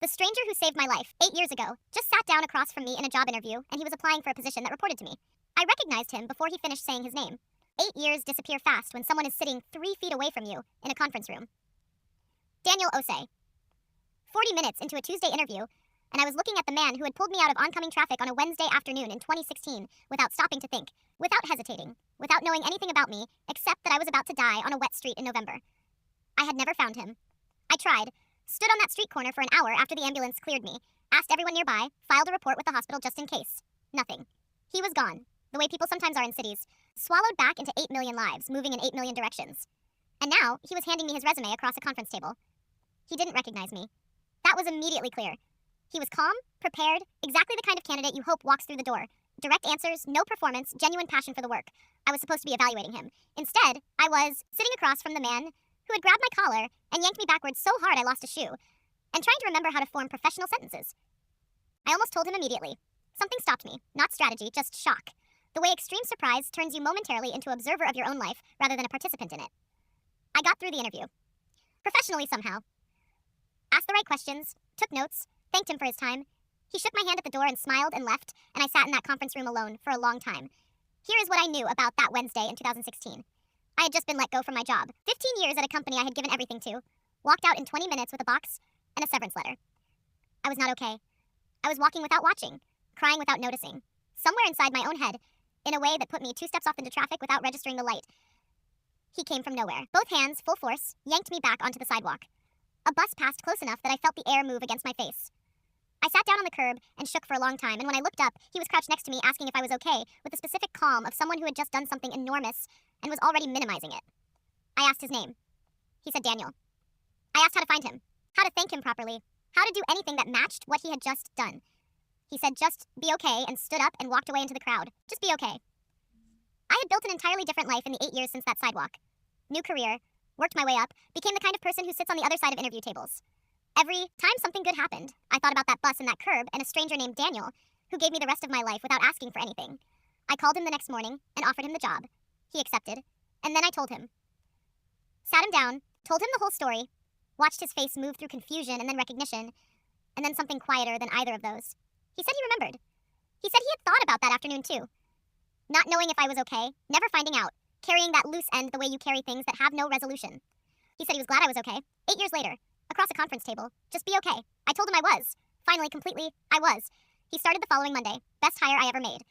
The stranger who saved my life 8 years ago just sat down across from me in a job interview, and he was applying for a position that reported to me. I recognized him before he finished saying his name. 8 years disappear fast when someone is sitting 3 feet away from you in a conference room. Daniel Osei. 40 minutes into a Tuesday interview, and I was looking at the man who had pulled me out of oncoming traffic on a Wednesday afternoon in 2016 without stopping to think, without hesitating, without knowing anything about me except that I was about to die on a wet street in November. I had never found him. I tried, stood on that street corner for an hour after the ambulance cleared me, asked everyone nearby, filed a report with the hospital just in case. Nothing. He was gone, the way people sometimes are in cities, swallowed back into 8 million lives, moving in 8 million directions. And now he was handing me his resume across a conference table. He didn't recognize me. That was immediately clear. He was calm, prepared, exactly the kind of candidate you hope walks through the door. Direct answers, no performance, genuine passion for the work. I was supposed to be evaluating him. Instead, I was sitting across from the man who had grabbed my collar and yanked me backwards so hard I lost a shoe, and trying to remember how to form professional sentences. I almost told him immediately. Something stopped me, not strategy, just shock. The way extreme surprise turns you momentarily into observer of your own life rather than a participant in it. I got through the interview. Professionally somehow. Asked the right questions, took notes, thanked him for his time. He shook my hand at the door and smiled and left, and I sat in that conference room alone for a long time. Here is what I knew about that Wednesday in 2016. I had just been let go from my job. 15 years at a company I had given everything to. Walked out in 20 minutes with a box and a severance letter. I was not okay. I was walking without watching, crying without noticing. Somewhere inside my own head, in a way that put me 2 steps off into traffic without registering the light. He came from nowhere. Both hands, full force, yanked me back onto the sidewalk. A bus passed close enough that I felt the air move against my face. I sat down on the curb and shook for a long time, and when I looked up, he was crouched next to me asking if I was okay, with the specific calm of someone who had just done something enormous and was already minimizing it. I asked his name. He said Daniel. I asked how to find him, how to thank him properly, how to do anything that matched what he had just done. He said just be okay and stood up and walked away into the crowd. Just be okay. I had built an entirely different life in the 8 years since that sidewalk. New career, worked my way up, became the kind of person who sits on the other side of interview tables. Every time something good happened, I thought about that bus and that curb and a stranger named Daniel, who gave me the rest of my life without asking for anything. I called him the next morning and offered him the job. He accepted, and then I told him. Sat him down, told him the whole story, watched his face move through confusion and then recognition, and then something quieter than either of those. He said he remembered. He said he had thought about that afternoon too. Not knowing if I was okay, never finding out, carrying that loose end the way you carry things that have no resolution. He said he was glad I was okay. 8 years later, across a conference table. Just be okay. I told him I was. Finally, completely, I was. He started the following Monday. Best hire I ever made.